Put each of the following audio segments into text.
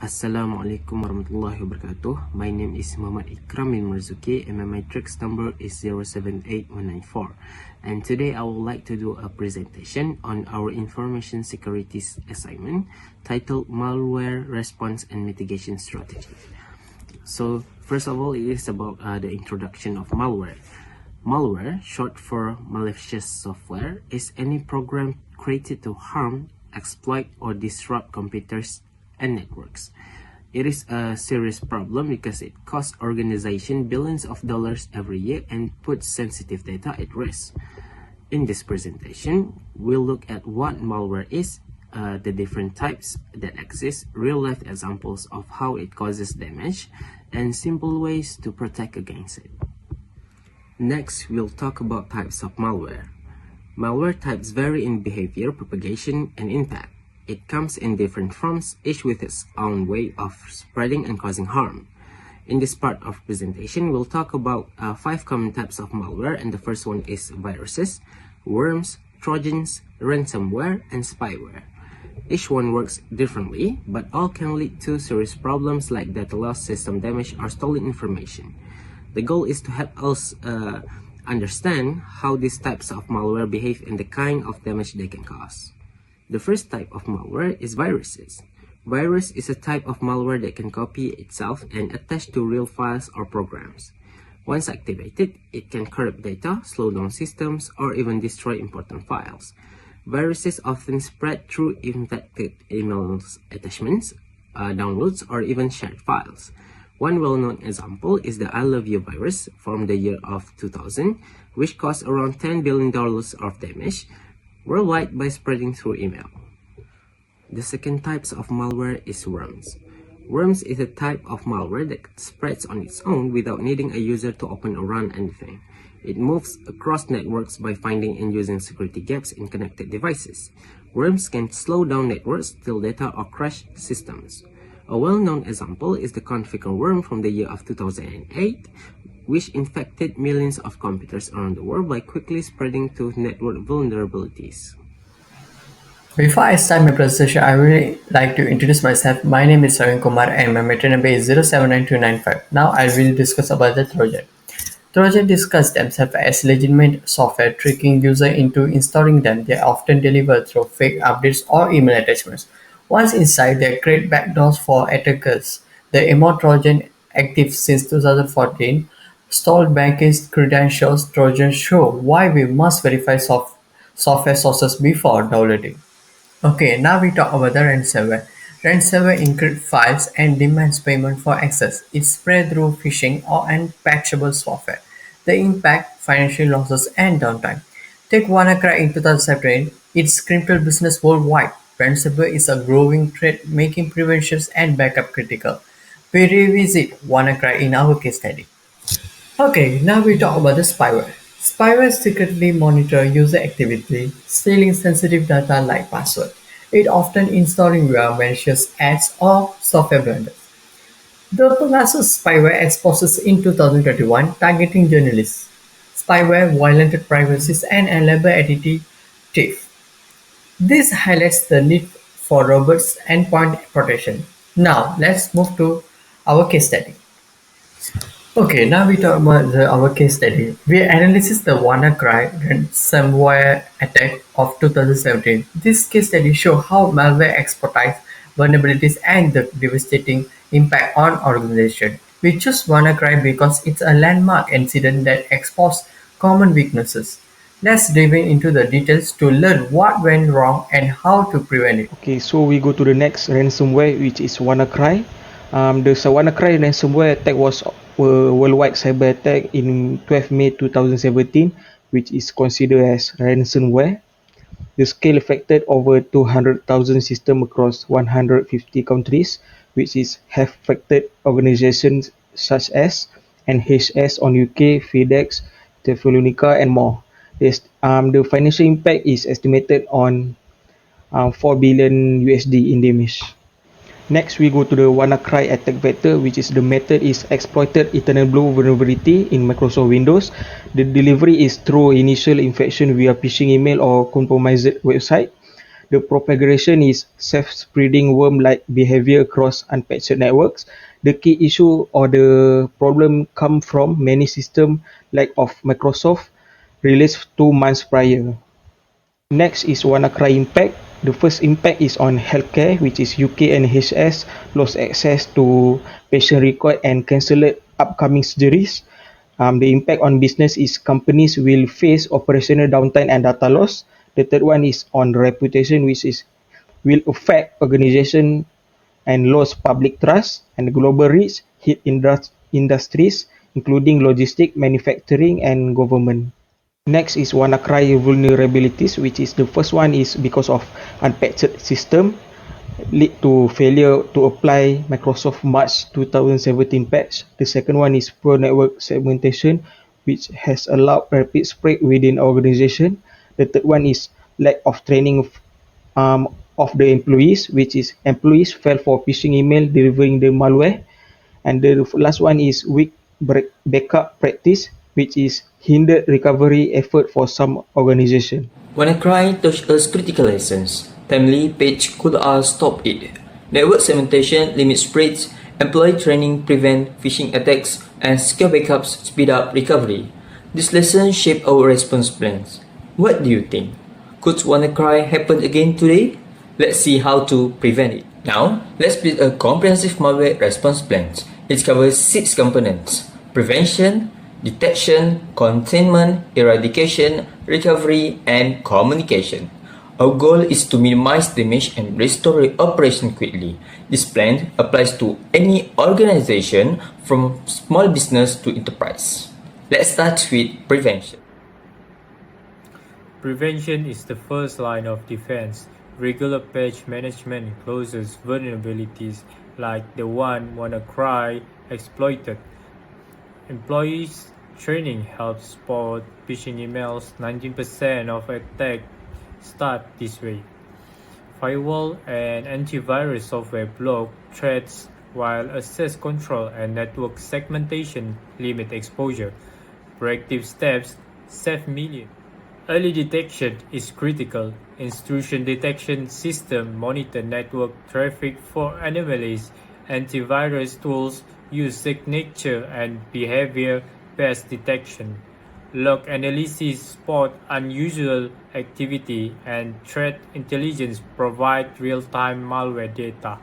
Assalamualaikum warahmatullahi wabarakatuh. My name is Muhammad Ikram bin Marzuki and my matrix number is 078194. And today I would like to do a presentation on our information security assignment titled Malware Response and Mitigation Strategy. So first of all, it is about the introduction of malware. Malware, short for malicious software, is any program created to harm, exploit, or disrupt computers and networks. It is a serious problem because it costs organizations billions of dollars every year and puts sensitive data at risk. In this presentation, we'll look at what malware is, the different types that exist, real-life examples of how it causes damage, and simple ways to protect against it. Next, we'll talk about types of malware. Malware types vary in behavior, propagation, and impact. It comes in different forms, each with its own way of spreading and causing harm. In this part of presentation, we'll talk about 5 common types of malware, and the first one is viruses, worms, trojans, ransomware, and spyware. Each one works differently, but all can lead to serious problems like data loss, system damage, or stolen information. The goal is to help us understand how these types of malware behave and the kind of damage they can cause. The first type of malware is viruses. Virus is a type of malware that can copy itself and attach to real files or programs. Once activated, it can corrupt data, slow down systems, or even destroy important files. Viruses often spread through infected emails, attachments, downloads, or even shared files. One well-known example is the I Love You virus from the year of 2000, which caused around $10 billion of damage worldwide by spreading through email. The second type of malware is worms. Worms is a type of malware that spreads on its own without needing a user to open or run anything. It moves across networks by finding and using security gaps in connected devices. Worms can slow down networks, steal data, or crash systems. A well-known example is the configure worm from the year of 2008, which infected millions of computers around the world by quickly spreading to network vulnerabilities. Before I start my presentation, I would like to introduce myself. My name is Ravin Kumar and my matrix number is 079295. Now I will discuss about the Trojan. Trojan discuss themselves as legitimate software tricking user into installing them. They are often delivered through fake updates or email attachments. Once inside, they create backdoors for attackers. The MO Trojan, active since 2014, stole bankers' credentials. Trojans show why we must verify software sources before downloading. Okay, now we talk about the ransomware. Ransomware encrypts files and demands payment for access. It's spread through phishing or unpatchable software. The impact, financial losses, and downtime. Take WannaCry in 2017. It's crippled business worldwide. Ransomware is a growing threat, making prevention and backup critical. We revisit WannaCry in our case study. Okay, now we talk about the spyware. Spyware secretly monitor user activity, stealing sensitive data like password. It often installing via malicious ads or software blunders. The Pegasus spyware exposes in 2021 targeting journalists. Spyware violated privacy and enabled identity theft. This highlights the need for robust endpoint protection. Now let's move to our case study. Okay, now we talk about our case study. We analyze the WannaCry ransomware attack of 2017. This case study shows how malware exploits vulnerabilities and the devastating impact on organization. We choose WannaCry because it's a landmark incident that exposed common weaknesses. Let's dive into the details to learn what went wrong and how to prevent it. Okay, so we go to the next ransomware, which is WannaCry. The WannaCry ransomware attack was a worldwide cyber attack in 12 May 2017, which is considered as ransomware. The scale affected over 200,000 systems across 150 countries, which have affected organizations such as NHS on UK, FedEx, Telefonica, and more. The financial impact is estimated on 4 billion USD in damage. Next, we go to the WannaCry attack vector, which is the method is exploited eternal blue vulnerability in Microsoft Windows. The delivery is through initial infection via phishing email or compromised website. The propagation is self-spreading worm-like behavior across unpatched networks. The key issue or the problem come from many systems like of Microsoft released 2 months prior. Next is WannaCry impact. The first impact is on healthcare, which is UK NHS lost access to patient record and cancelled upcoming surgeries. The impact on business is companies will face operational downtime and data loss. The third one is on reputation, which is will affect organization and lose public trust, and global reach hit industries including logistics, manufacturing, and government. Next is WannaCry vulnerabilities, which is the first one is because of unpatched system lead to failure to apply Microsoft March 2017 patch. The second one is poor network segmentation, which has allowed rapid spread within organization. The third one is lack of training of the employees, which is employees fell for phishing email delivering the malware. And the last one is weak backup practice, which is hindered recovery effort for some organization. WannaCry taught us critical lessons. Timely patch could stop it. Network segmentation limits spreads, employee training prevent phishing attacks, and secure backups speed up recovery. This lesson shape our response plans. What do you think? Could WannaCry happen again today? Let's see how to prevent it. Now, let's build a comprehensive malware response plan. It covers 6 components: prevention, detection, containment, eradication, recovery, and communication. Our goal is to minimize damage and restore operation quickly. This plan applies to any organization from small business to enterprise. Let's start with prevention. Prevention is the first line of defense. Regular patch management closes vulnerabilities like the one WannaCry exploited. Employees training helps spot phishing emails. 19% of attacks start this way. Firewall and antivirus software block threats while access control and network segmentation limit exposure. Proactive steps save millions. Early detection is critical. Intrusion detection system monitor network traffic for anomalies. Antivirus tools use signature and behavior-based detection. Log analysis spot unusual activity, and threat intelligence provide real-time malware data.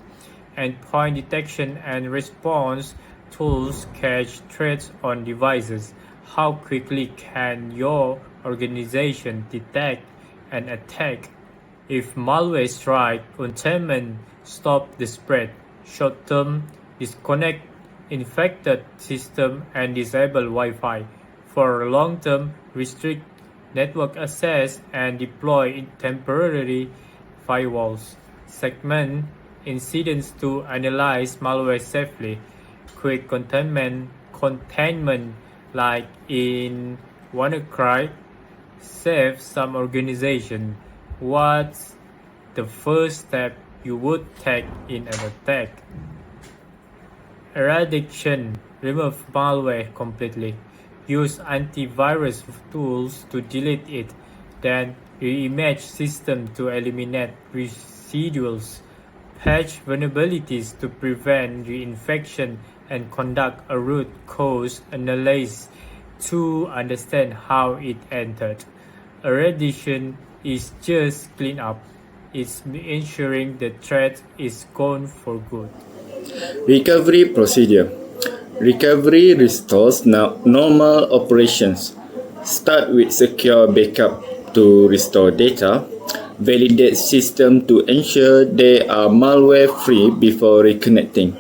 Endpoint detection and response tools catch threats on devices. How quickly can your organization detect an attack? If malware strikes, containment stop the spread. Short-term, disconnect infected system and disable Wi-Fi. For long-term, restrict network access and deploy temporary firewalls. Segment incidents to analyze malware safely. Quick containment like in WannaCry save some organization. What's the first step you would take in an attack? Eradication. Remove malware completely. Use antivirus tools to delete it. Then reimage system to eliminate residuals. Patch vulnerabilities to prevent reinfection and conduct a root cause analysis to understand how it entered. Eradication is just clean up. It's ensuring the threat is gone for good. Recovery procedure. Recovery restores normal operations. Start with secure backup to restore data. Validate system to ensure they are malware free before reconnecting.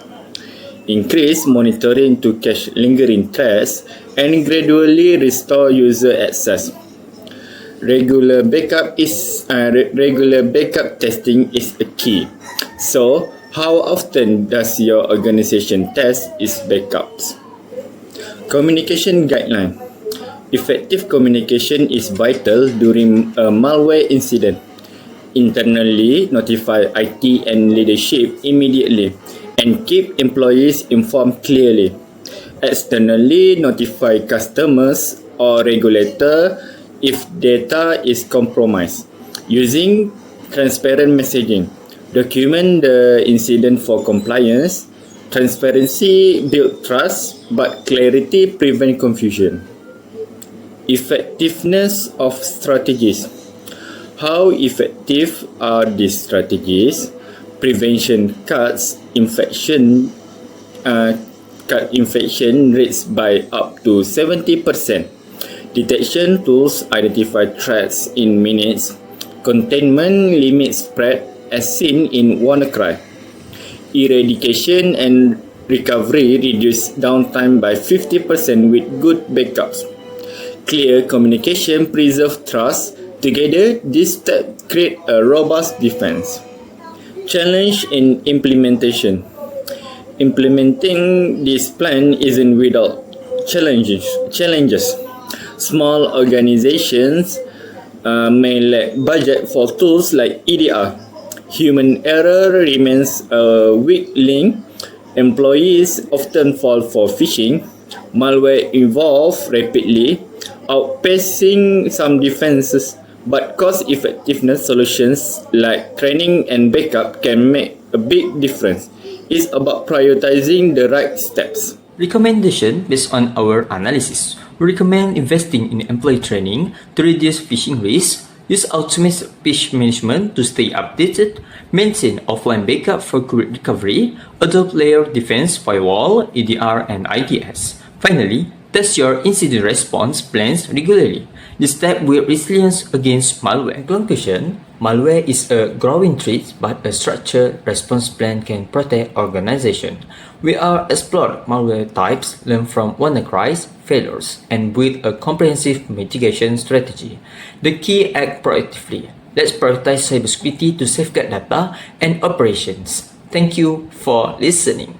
Increase monitoring to catch lingering threats and gradually restore user access. Regular backup testing is a key. So, how often does your organization test its backups? Communication guideline. Effective communication is vital during a malware incident. Internally, notify IT and leadership immediately and keep employees informed clearly. Externally, notify customers or regulator if data is compromised. Using transparent messaging, document the incident for compliance. Transparency builds trust, but clarity prevents confusion. Effectiveness of strategies. How effective are these strategies? Prevention cut infection rates by up to 70%. Detection tools identify threats in minutes. Containment limits spread as seen in WannaCry. Eradication and recovery reduce downtime by 50% with good backups. Clear communication preserves trust. Together, these steps create a robust defense. Challenge in implementation. Implementing this plan isn't without challenges. Small organizations may lack budget for tools like EDR. Human error remains a weak link. Employees often fall for phishing. Malware evolves rapidly, outpacing some defenses, but cost-effectiveness solutions like training and backup can make a big difference. It's about prioritizing the right steps. Recommendation based on our analysis. We recommend investing in employee training to reduce phishing risk, use automated phish management to stay updated, maintain offline backup for quick recovery, adopt layered defense firewall, EDR, and IDS. Finally, test your incident response plans regularly. This step will resilience against malware. In conclusion, malware is a growing threat, but a structured response plan can protect organization. We are explore malware types, learn from WannaCry's failures, and build a comprehensive mitigation strategy. The key: act proactively. Let's prioritize cybersecurity to safeguard data and operations. Thank you for listening.